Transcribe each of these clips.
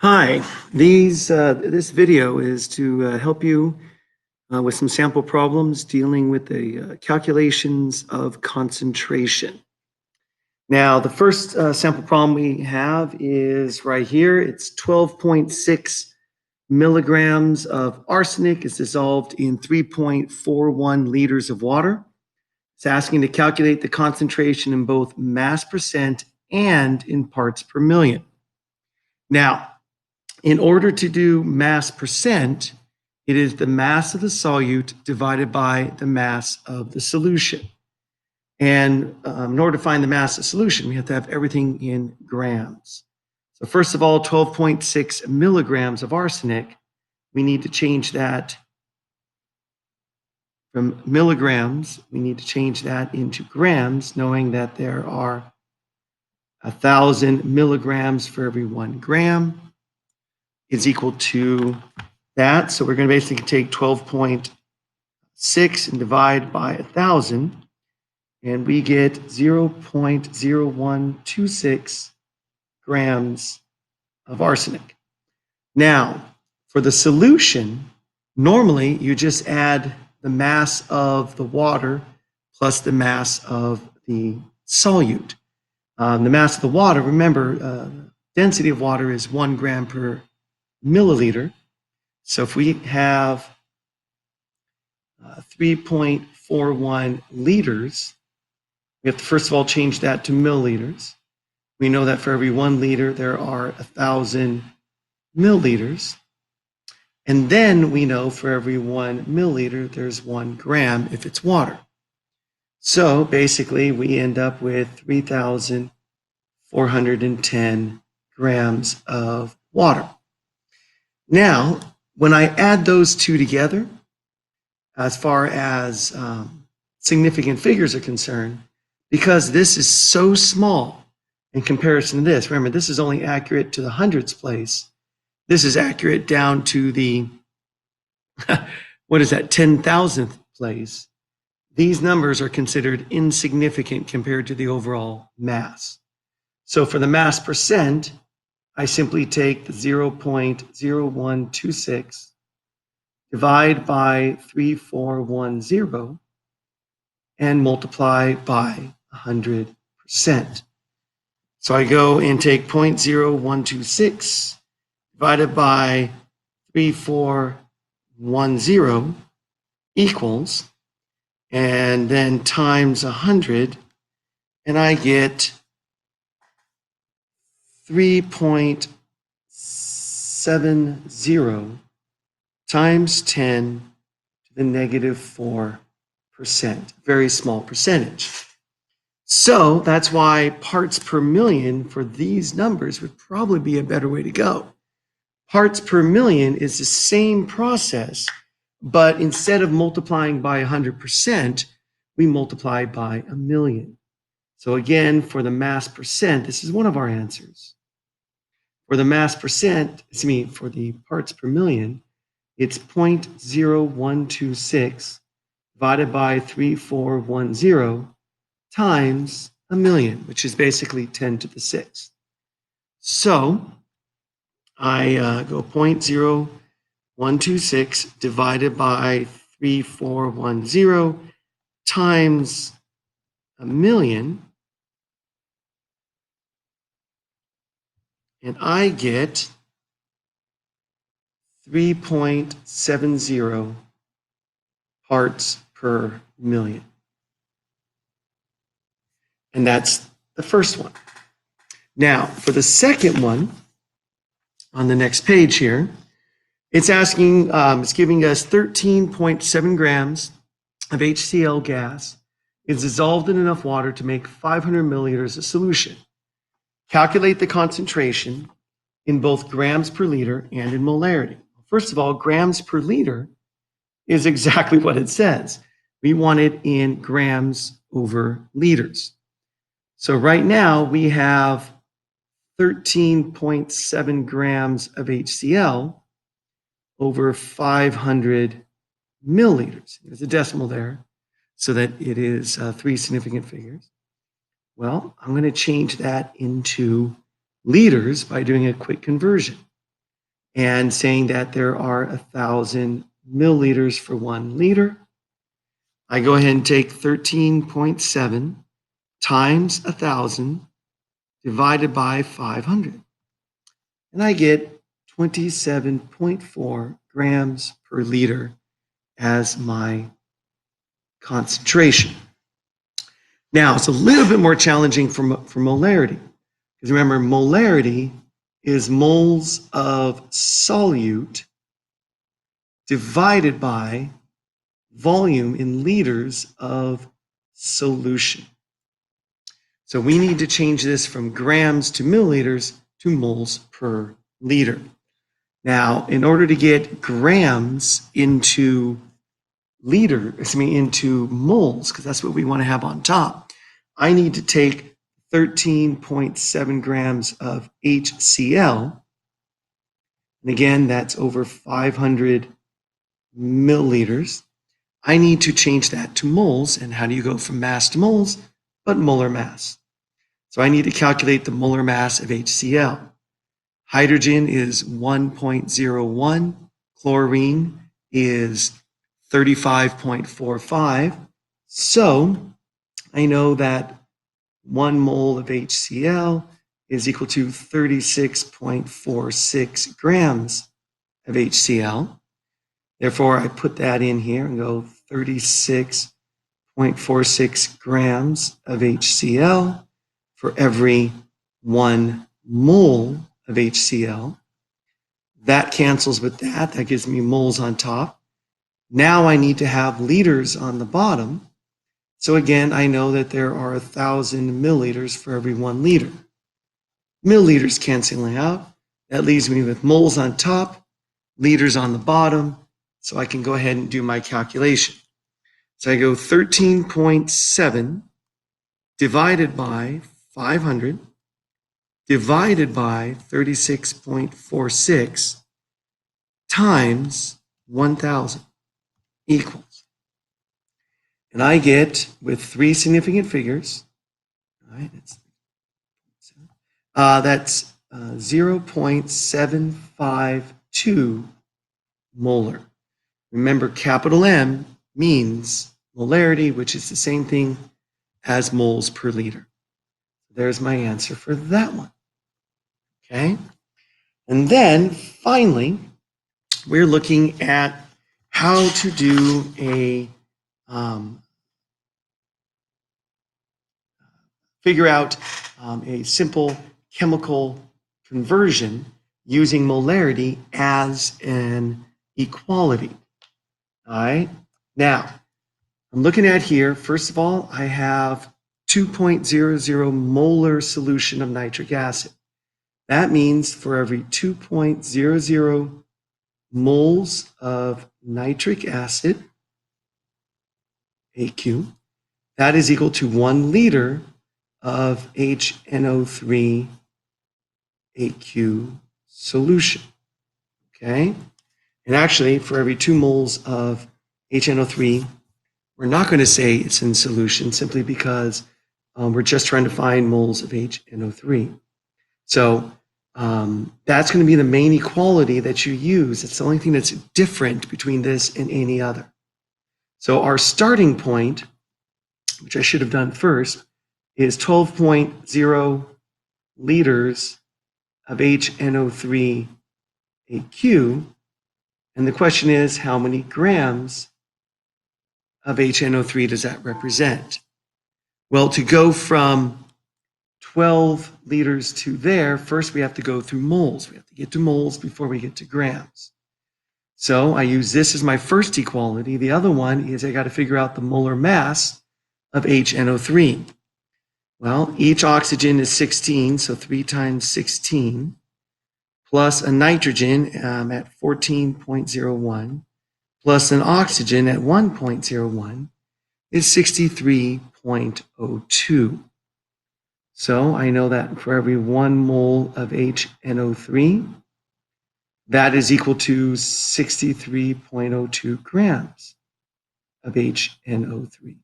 Hi, this video is to help you with some sample problems dealing with the calculations of concentration. Now, the first sample problem we have is right here. It's 12.6 milligrams of arsenic is dissolved in 3.41 liters of water. It's asking to calculate the concentration in both mass percent and in parts per million. Now, in order to do mass percent, it is the mass of the solute divided by the mass of the solution. And in order to find the mass of solution, we have to have everything in grams. So first of all, 12.6 milligrams of arsenic, we need to change that from milligrams, we need to change that into grams, knowing that there are 1,000 milligrams for every 1 gram. Is equal to that. So we're going to basically take 12.6 and divide by 1,000, and we get 0.0126 grams of arsenic. Now, for the solution, normally you just add the mass of the water plus the mass of the solute. The mass of the water, remember, density of water is 1 gram per milliliter. So if we have 3.41 liters, we have to first of all change that to milliliters. We know that for every 1 liter, there are 1,000 milliliters. And then we know for every 1 milliliter, there's 1 gram if it's water. So basically, we end up with 3,410 grams of water. Now, when I add those two together, as far as significant figures are concerned, because this is so small in comparison to this, remember, this is only accurate to the hundredths place. This is accurate down to the, what is that, 10,000th place. These numbers are considered insignificant compared to the overall mass. So for the mass percent, I simply take the 0.0126, divide by 3,410, and multiply by 100%. So I go and take 0.0126 divided by 3,410 equals, and then times 100, and I get 3.70 times 10 to the negative 4%, very small percentage. So that's why parts per million for these numbers would probably be a better way to go. Parts per million is the same process, but instead of multiplying by 100%, we multiply by 1,000,000. So again, for the mass percent, this is one of our answers. For the mass percent, for the parts per million, it's 0.0126 divided by 3,410 times 1,000,000, which is basically 10 to the 6th. So I go 0.0126 divided by 3,410 times 1,000,000, and I get 3.70 parts per million. And that's the first one. Now, for the second one, on the next page here, it's asking, it's giving us 13.7 grams of HCl gas is dissolved in enough water to make 500 milliliters of solution. Calculate the concentration in both grams per liter and in molarity. First of all, grams per liter is exactly what it says. We want it in grams over liters. So right now we have 13.7 grams of HCl over 500 milliliters. There's a decimal there so that it is 3 significant figures. Well, I'm going to change that into liters by doing a quick conversion. and saying that there are 1,000 milliliters for 1 liter. I go ahead and take 13.7 times 1,000 divided by 500. And I get 27.4 grams per liter as my concentration. Now, it's a little bit more challenging for molarity, because remember, molarity is moles of solute divided by volume in liters of solution. So we need to change this from grams to milliliters to moles per liter. Now, in order to get grams into into moles, because that's what we want to have on top, I need to take 13.7 grams of HCl. And again, that's over 500 milliliters. I need to change that to moles. And how do you go from mass to moles? But molar mass. So I need to calculate the molar mass of HCl. Hydrogen is 1.01. Chlorine is 35.45. So I know that 1 mole of HCl is equal to 36.46 grams of HCl. Therefore, I put that in here and go 36.46 grams of HCl for every 1 mole of HCl. That cancels with that. That gives me moles on top. Now I need to have liters on the bottom. So again, I know that there are 1,000 milliliters for every 1 liter. Milliliters canceling out. That leaves me with moles on top, liters on the bottom. So I can go ahead and do my calculation. So I go 13.7 divided by 500 divided by 36.46 times 1,000 equals. And I get, with 3 significant figures, all right, that's 0.752 molar. Remember, capital M means molarity, which is the same thing as moles per liter. There's my answer for that one. Okay? And then, finally, we're looking at how to do figure out a simple chemical conversion using molarity as an equality. All right. Now, I'm looking at here, first of all, I have 2.00 molar solution of nitric acid. That means for every 2.00 moles of nitric acid, AQ, that is equal to 1 liter of HNO3 AQ solution. Okay? And actually, for every 2 moles of HNO3, we're not going to say it's in solution simply because we're just trying to find moles of HNO3. So that's going to be the main equality that you use. It's the only thing that's different between this and any other. So our starting point, which I should have done first, is 12.0 liters of HNO3 AQ. And the question is, how many grams of HNO3 does that represent? Well, to go from 12 liters to there, first we have to go through moles. We have to get to moles before we get to grams. So I use this as my first equality. The other one is I got to figure out the molar mass of HNO3. Well, each oxygen is 16, so 3 times 16, plus a nitrogen at 14.01, plus an oxygen at 1.01 is 63.02. So I know that for every 1 mole of HNO3, that is equal to 63.02 grams of HNO3.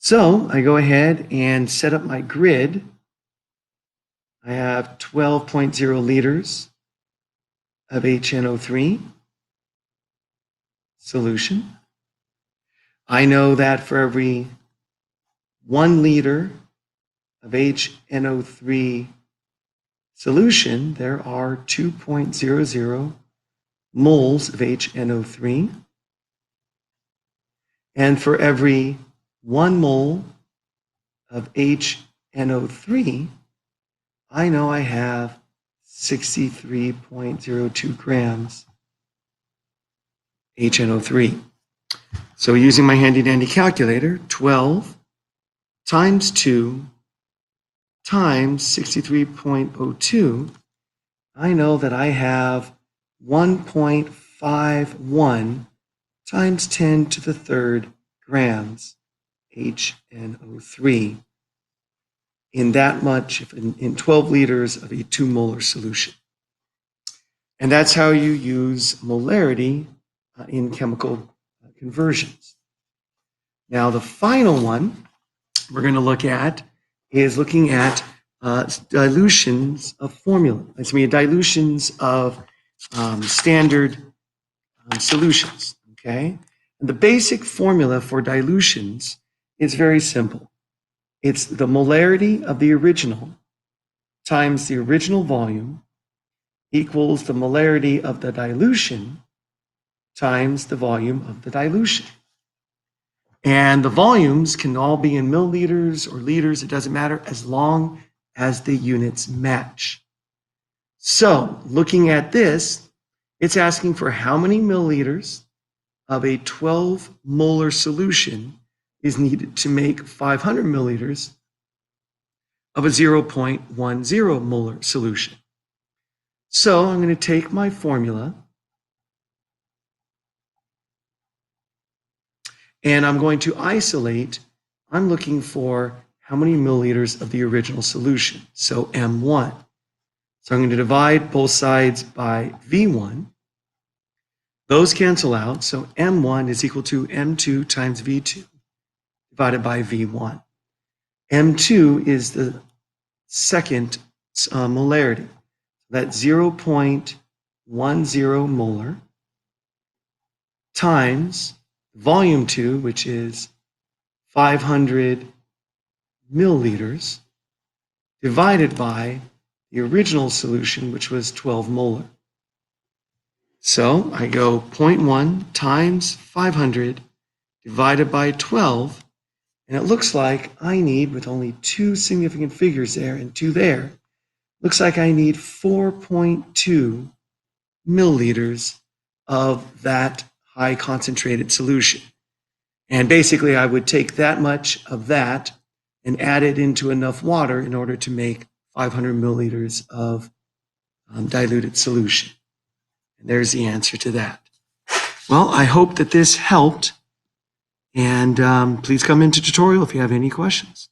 So I go ahead and set up my grid. I have 12.0 liters of HNO3 solution. I know that for every 1 liter of HNO3 solution, there are 2.00 moles of HNO3. And for every 1 mole of HNO3, I know I have 63.02 grams HNO3. So using my handy dandy calculator, 12 times 2 times 63.02, I know that I have 1.51 times 10 to the third grams HNO3 in that much, in 12 liters of a 2 molar solution. And that's how you use molarity in chemical conversions. Now, the final one we're going to look at is looking at dilutions of formula. Dilutions of standard solutions, okay? And the basic formula for dilutions is very simple. It's the molarity of the original times the original volume equals the molarity of the dilution times the volume of the dilution. And the volumes can all be in milliliters or liters, it doesn't matter, as long as the units match. So, looking at this, it's asking for how many milliliters of a 12 molar solution is needed to make 500 milliliters of a 0.10 molar solution. So I'm going to take my formula and I'm going to isolate. I'm looking for how many milliliters of the original solution, so M1. So I'm going to divide both sides by V1. Those cancel out, so M1 is equal to M2 times V2 divided by V1. M2 is the second molarity. That's 0.10 molar times volume 2, which is 500 milliliters, divided by the original solution, which was 12 molar. So I go 0.1 times 500 divided by 12, and it looks like I need, with only 2 significant figures there and 2 there, looks like I need 4.2 milliliters of that high concentrated solution. And basically I would take that much of that and add it into enough water in order to make 500 milliliters of diluted solution. And there's the answer to that. Well, I hope that this helped. And please come into tutorial if you have any questions.